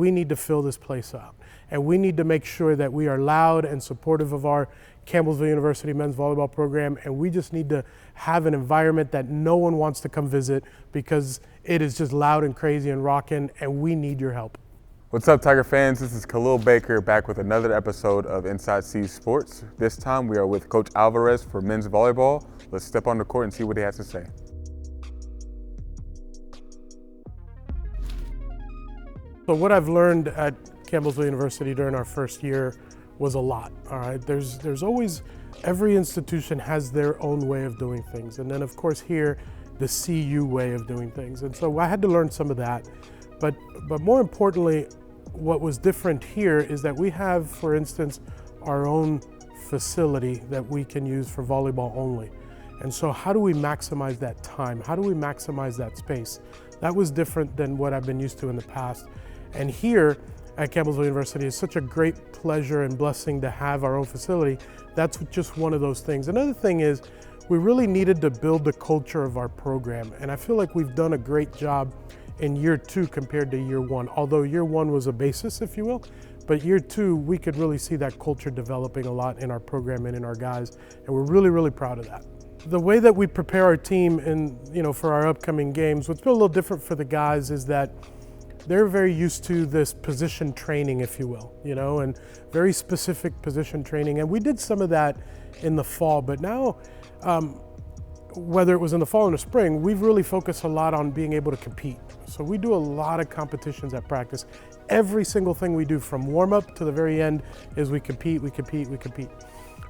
We need to fill this place up, and we need to make sure that we are loud and supportive of our Campbellsville University men's volleyball program, and we just need to have an environment that no one wants to come visit because it is just loud and crazy and rocking, and we need your help. What's up, Tiger fans? This is Khalil Baker back with another episode of Inside C Sports. This time we are with Coach Alverez for men's volleyball. Let's step on the court and see what he has to say. So what I've learned at Campbellsville University during our first year was a lot, all right? There's always, every institution has their own way of doing things. And then of course here, the CU way of doing things. And so I had to learn some of that. But more importantly, what was different here is that we have, for instance, our own facility that we can use for volleyball only. And so how do we maximize that time? How do we maximize that space? That was different than what I've been used to in the past. And here at Campbellsville University, it's such a great pleasure and blessing to have our own facility. That's just one of those things. Another thing is we really needed to build the culture of our program. And I feel like we've done a great job in year two compared to year one. Although year one was a basis, if you will, but year two, we could really see that culture developing a lot in our program and in our guys. And we're really, really proud of that. The way that we prepare our team for our upcoming games, what's been a little different for the guys is that they're very used to this position training, if you will, and very specific position training. And we did some of that in the fall, but now, whether it was in the fall or the spring, we've really focused a lot on being able to compete. So we do a lot of competitions at practice. Every single thing we do from warm up to the very end is we compete, we compete, we compete.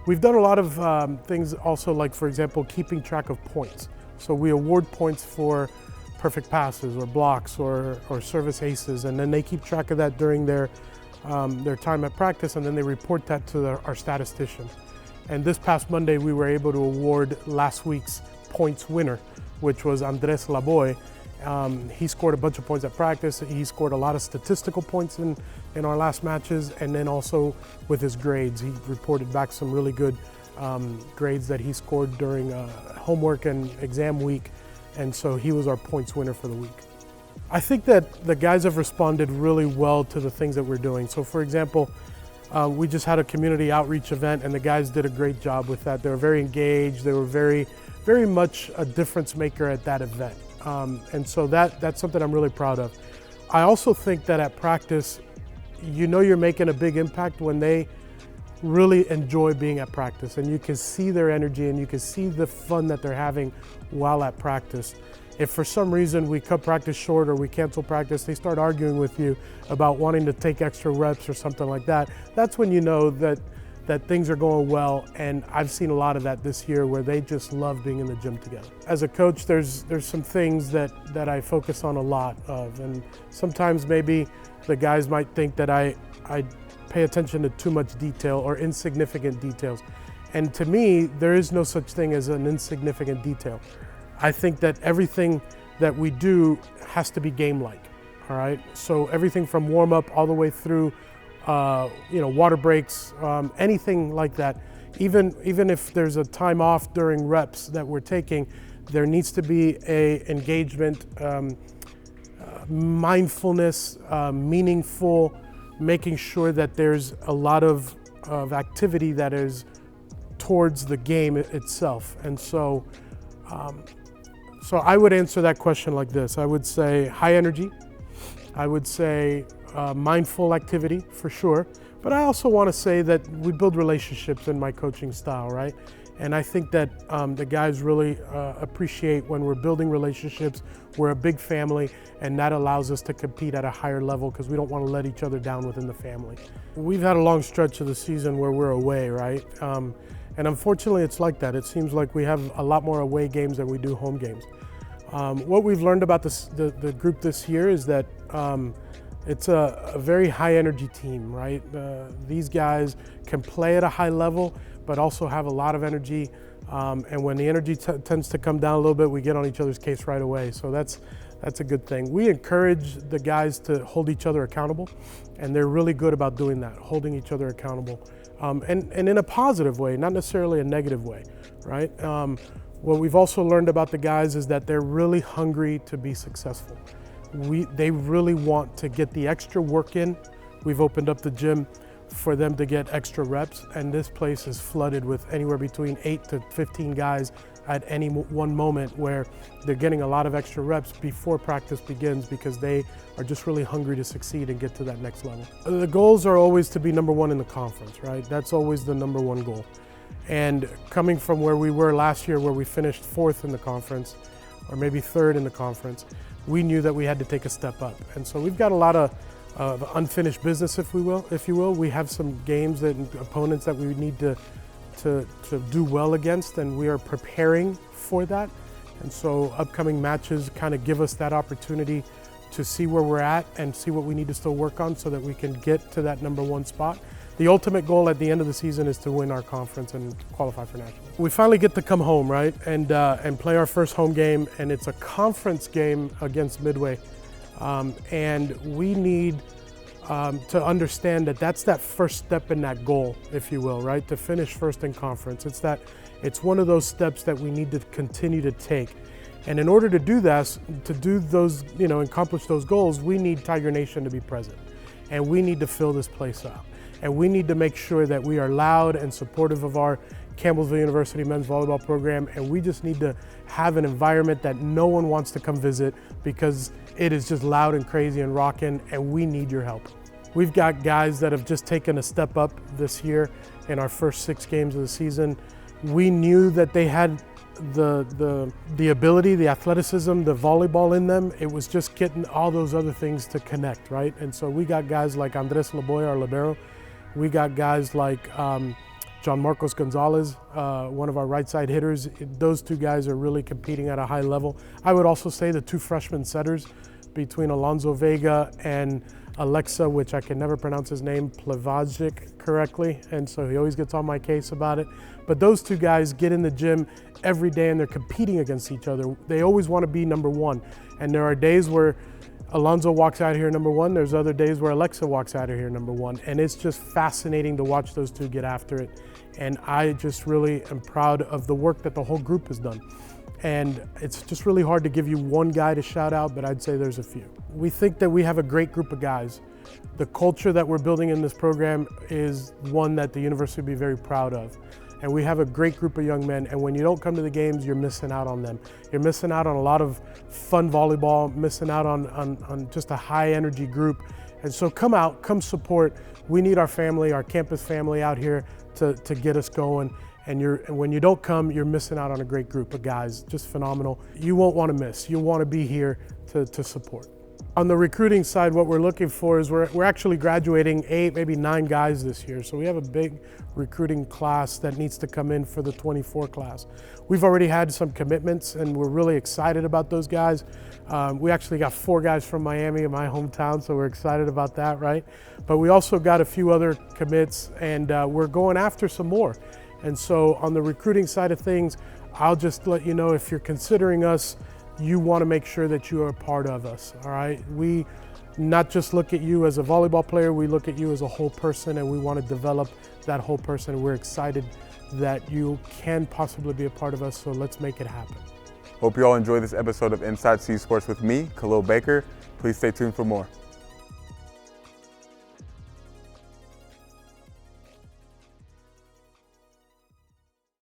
We've done a lot of things also, like for example, keeping track of points. So we award points for perfect passes or blocks or service aces, and then they keep track of that during their time at practice, and then they report that to our statistician. And this past Monday, we were able to award last week's points winner, which was Andres Laboy. He scored a bunch of points at practice. He scored a lot of statistical points in our last matches, and then also with his grades. He reported back some really good grades that he scored during homework and exam week. And so he was our points winner for the week. I think that the guys have responded really well to the things that we're doing. So for example, we just had a community outreach event, and the guys did a great job with that. They were very engaged. They were very, very much a difference maker at that event. And so that's something I'm really proud of. I also think that at practice, you're making a big impact when they really enjoy being at practice, and you can see their energy and you can see the fun that they're having while at practice. If for some reason we cut practice short or we cancel practice, they start arguing with you about wanting to take extra reps or something like that. That's when you know that things are going well, and I've seen a lot of that this year where they just love being in the gym together. As a coach, there's some things that I focus on a lot of, and sometimes maybe the guys might think that I pay attention to too much detail or insignificant details. And to me, there is no such thing as an insignificant detail. I think that everything that we do has to be game-like, all right? So everything from warm-up all the way through, water breaks, anything like that. Even if there's a time off during reps that we're taking, there needs to be a engagement, mindfulness, meaningful, making sure that there's a lot of activity that is towards the game itself. And so I would answer that question like this. I would say high energy. I would say mindful activity for sure. But I also want to say that we build relationships in my coaching style, right? And I think that the guys really appreciate when we're building relationships. We're a big family, and that allows us to compete at a higher level because we don't want to let each other down within the family. We've had a long stretch of the season where we're away, right? And unfortunately, it's like that. It seems like we have a lot more away games than we do home games. What we've learned about the group this year is that it's a very high energy team, right? These guys can play at a high level, but also have a lot of energy. And when the energy tends to come down a little bit, we get on each other's case right away. So that's a good thing. We encourage the guys to hold each other accountable, and they're really good about doing that, holding each other accountable. And in a positive way, not necessarily a negative way, right? What we've also learned about the guys is that they're really hungry to be successful. They really want to get the extra work in. We've opened up the gym for them to get extra reps, and this place is flooded with anywhere between 8 to 15 guys at any one moment, where they're getting a lot of extra reps before practice begins because they are just really hungry to succeed and get to that next level. The goals are always to be number one in the conference, right? That's always the number one goal. And coming from where we were last year, where we finished 4th in the conference, or maybe 3rd in the conference, we knew that we had to take a step up. And so we've got a lot of unfinished business, if you will. We have some games and opponents that we need to do well against, and we are preparing for that. And so upcoming matches kind of give us that opportunity to see where we're at and see what we need to still work on so that we can get to that number one spot. The ultimate goal at the end of the season is to win our conference and qualify for nationals. We finally get to come home, right, and play our first home game, and it's a conference game against Midway. And we need to understand that that's that first step in that goal, if you will, right? To finish first in conference. It's one of those steps that we need to continue to take. And in order to do that, to do those, accomplish those goals, we need Tiger Nation to be present. And we need to fill this place out. And we need to make sure that we are loud and supportive of our Campbellsville University men's volleyball program. And we just need to have an environment that no one wants to come visit because it is just loud and crazy and rocking, and we need your help. We've got guys that have just taken a step up this year in our first 6 games of the season. We knew that they had the ability, the athleticism, the volleyball in them. It was just getting all those other things to connect, right? And so we got guys like Andres Laboy, our libero. We got guys like John Marcos Gonzalez, one of our right side hitters. Those 2 guys are really competing at a high level. I would also say the 2 freshman setters between Alonso Vega and Alexa, which I can never pronounce his name, Plavajic correctly, and so he always gets on my case about it. But those 2 guys get in the gym every day and they're competing against each other. They always want to be number one. And there are days where Alonso walks out here number one. There's other days where Alexa walks out of here number one. And it's just fascinating to watch those 2 get after it. And I just really am proud of the work that the whole group has done. And it's just really hard to give you one guy to shout out, but I'd say there's a few. We think that we have a great group of guys. The culture that we're building in this program is one that the university would be very proud of. And we have a great group of young men, and when you don't come to the games, you're missing out on them. You're missing out on a lot of fun volleyball, missing out on just a high energy group. And so come out, come support. We need our family, our campus family out here to get us going. And when you don't come, you're missing out on a great group of guys, just phenomenal. You won't want to miss. You'll want to be here to support. On the recruiting side, what we're looking for is we're actually graduating 8, maybe 9 guys this year. So we have a big recruiting class that needs to come in for the 24 class. We've already had some commitments and we're really excited about those guys. We actually got 4 guys from Miami, in my hometown, so we're excited about that, right? But we also got a few other commits, and we're going after some more. And so on the recruiting side of things, I'll just let you know, if you're considering us, you want to make sure that you are a part of us, all right? We not just look at you as a volleyball player, we look at you as a whole person, and we want to develop that whole person. We're excited that you can possibly be a part of us, so let's make it happen. Hope you all enjoy this episode of Inside C Sports with me, Khalil Baker. Please stay tuned for more.